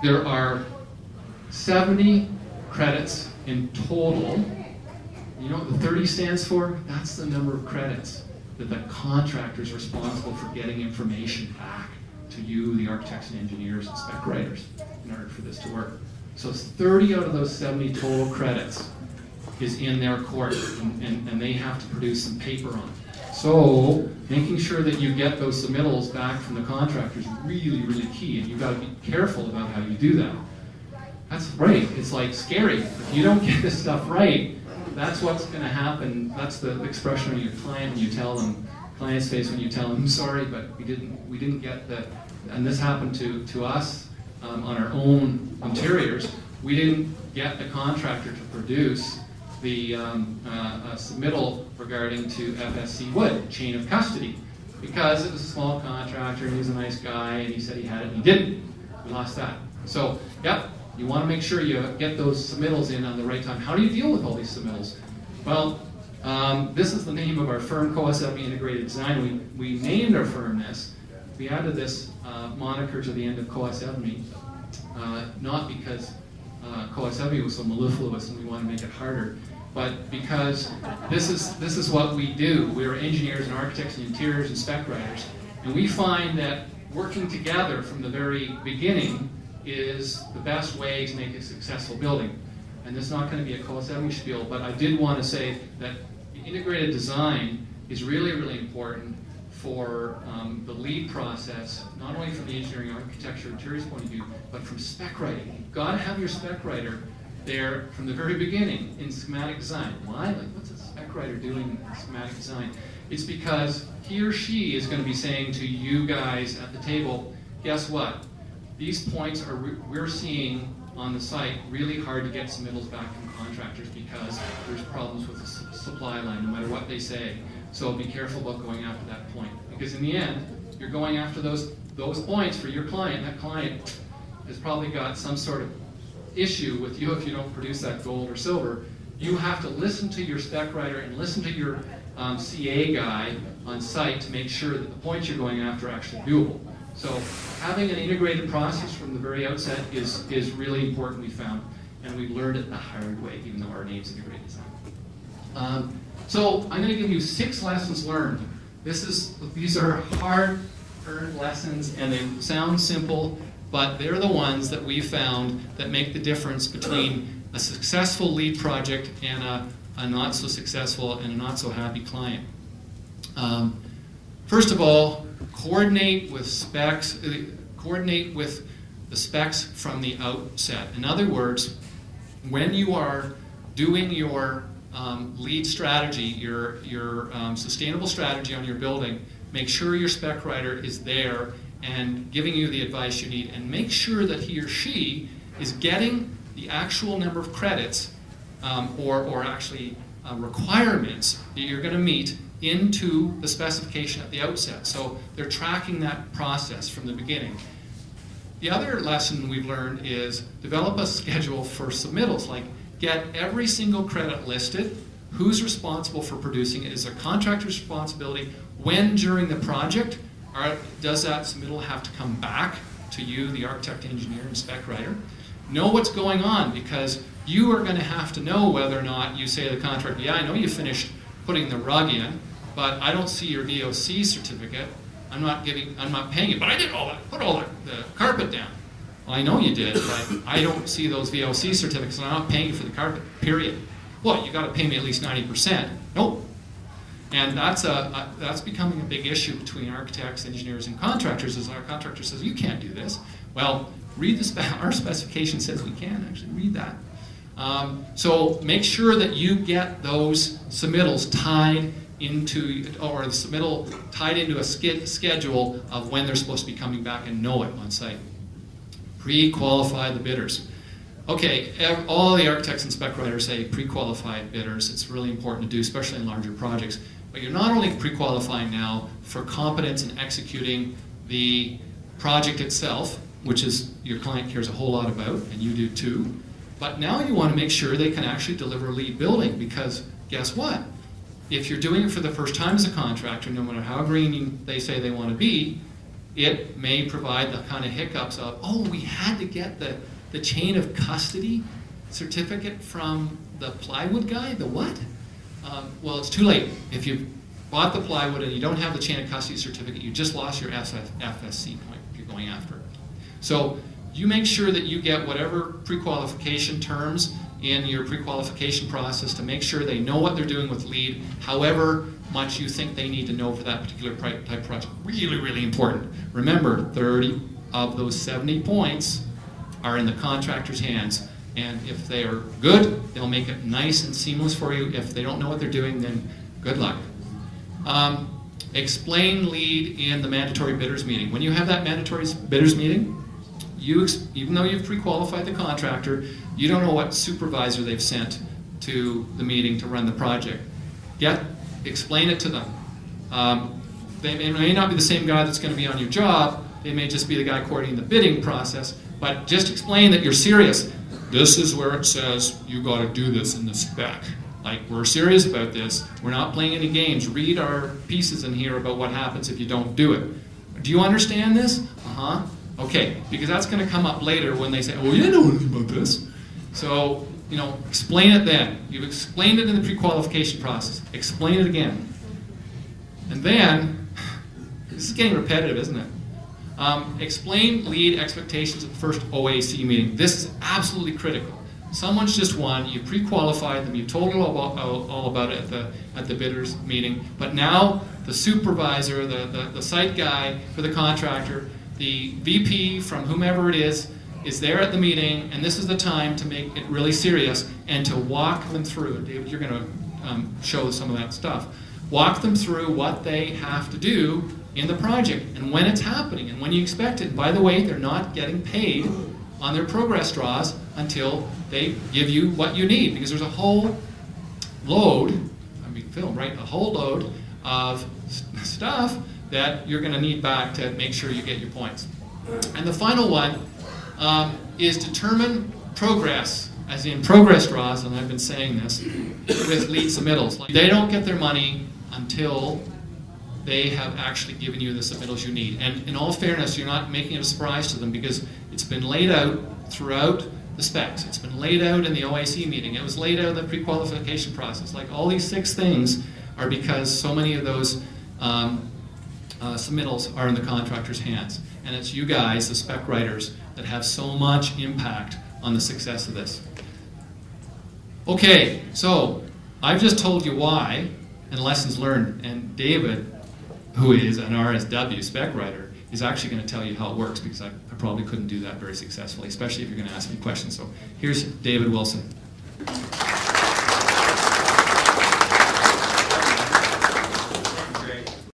there are 70 credits in total. You know what the 30 stands for? That's the number of credits that the contractor is responsible for getting information back to you, the architects and engineers and spec writers, in order for this to work. So 30 out of those 70 total credits is in their court, and they have to produce some paper on it. So making sure that you get those submittals back from the contractor is really, really key, and you've got to be careful about how you do that. That's right, it's like scary. If you don't get this stuff right, that's what's going to happen. That's the expression of your client when you tell them, client's face when you tell them, I'm sorry, but we didn't get the, and this happened to us on our own interiors. We didn't get the contractor to produce the submittal regarding to FSC Wood, chain of custody, because it was a small contractor and he was a nice guy and he said he had it and he didn't. We lost that. So, yep, you want to make sure you get those submittals in on the right time. How do you deal with all these submittals? Well, this is the name of our firm, Cohos Integratededesign. We named our firm this. We added this moniker to the end of Cohos Evamy, not because Cohos Evamy was so mellifluous and we want to make it harder, but because this is what we do. We're engineers and architects and interiors and spec writers, and we find that working together from the very beginning is the best way to make a successful building. And this is not going to be a Cohos Evamy spiel, but I did want to say that integrated design is really, really important for the lead process, not only from the engineering, architecture, interiors point of view, but from spec writing. You've got to have your spec writer there from the very beginning in schematic design. Why? Like, what's a spec writer doing in schematic design? It's because he or she is going to be saying to you guys at the table, guess what? These points are we're seeing on the site really hard to get submittals back from contractors because there's problems with the supply line, no matter what they say. So be careful about going after that point, because in the end, you're going after those points for your client. That client has probably got some sort of issue with you if you don't produce that gold or silver. You have to listen to your spec writer and listen to your CA guy on site to make sure that the points you're going after are actually doable. So having an integrated process from the very outset is really important, we found, and we've learned it the hard way, even though our name's Integratedesign. So I'm going to give you 6 lessons learned. These are hard-earned lessons, and they sound simple, but they're the ones that we found that make the difference between a successful lead project and a not so successful and a not so happy client. First of all, coordinate with specs. Coordinate with the specs from the outset. In other words, when you are doing your lead strategy, your sustainable strategy on your building, make sure your spec writer is there and giving you the advice you need, and make sure that he or she is getting the actual number of credits or actually requirements that you're going to meet into the specification at the outset. So they're tracking that process from the beginning. The other lesson we've learned is develop a schedule for submittals. Like, get every single credit listed, who's responsible for producing it, is a contractor's responsibility, when during the project does that submittal have to come back to you, the architect, engineer, and spec writer. Know what's going on, because you are going to have to know whether or not you say to the contractor, yeah, I know you finished putting the rug in, but I don't see your VOC certificate. I'm not paying you, but I did all that, put all the carpet down. Well, I know you did, but I don't see those VOC certificates, and I'm not paying you for the carpet, period. What, you got to pay me at least 90%? Nope. And that's becoming a big issue between architects, engineers, and contractors, as our contractor says, you can't do this. Well, read our specification says we can, actually, read that. So make sure that you get those submittals tied into, or the submittal tied into a schedule of when they're supposed to be coming back, and know it on site. Pre-qualify the bidders. Okay, all the architects and spec writers say pre-qualify bidders. It's really important to do, especially in larger projects. But you're not only pre-qualifying now for competence in executing the project itself, which is your client cares a whole lot about, and you do too, but now you want to make sure they can actually deliver lead building, because guess what? If you're doing it for the first time as a contractor, no matter how green they say they want to be, it may provide the kind of hiccups of, oh, we had to get the chain of custody certificate from the plywood guy. The what? Well, it's too late. If you bought the plywood and you don't have the chain of custody certificate, you just lost your FSC point if you're going after it. So you make sure that you get whatever pre-qualification terms in your pre-qualification process to make sure they know what they're doing with LEED, however much you think they need to know for that particular type project. Really, really important. Remember, 30 of those 70 points are in the contractor's hands. And if they are good, they'll make it nice and seamless for you. If they don't know what they're doing, then good luck. Explain LEED in the mandatory bidders meeting. When you have that mandatory bidders meeting, even though you've pre-qualified the contractor, you don't know what supervisor they've sent to the meeting to run the project. Explain it to them. It may not be the same guy that's going to be on your job. They may just be the guy coordinating the bidding process. But just explain that you're serious. This is where it says you got to do this in the spec. Like, we're serious about this. We're not playing any games. Read our pieces in here about what happens if you don't do it. Do you understand this? Uh-huh. Okay, because that's going to come up later when they say, oh, you know anything about this. So, explain it then. You've explained it in the pre-qualification process. Explain it again. And then, this is getting repetitive, isn't it? Explain LEED expectations at the first OAC meeting. This is absolutely critical. Someone's just won, you pre-qualified them, you told them all about it at the bidders meeting, but now the supervisor, the site guy for the contractor, the VP from whomever it is there at the meeting, and this is the time to make it really serious and to walk them through. And David, you're going to show some of that stuff. Walk them through what they have to do in the project and when it's happening and when you expect it. And by the way, they're not getting paid on their progress draws until they give you what you need, because there's a whole load, a whole load of stuff that you're going to need back to make sure you get your points. And the final one is determine progress, as in progress draws, and I've been saying this, with LEED submittals. They don't get their money until they have actually given you the submittals you need. And in all fairness, you're not making it a surprise to them because it's been laid out throughout the specs. It's been laid out in the OIC meeting. It was laid out in the pre-qualification process. Like, all these 6 things are because so many of those submittals are in the contractor's hands. And it's you guys, the spec writers, that have so much impact on the success of this. Okay, so I've just told you why and lessons learned, and David, who is an RSW spec writer, is actually going to tell you how it works, because I probably couldn't do that very successfully, especially if you're going to ask me questions. So here's David Wilson.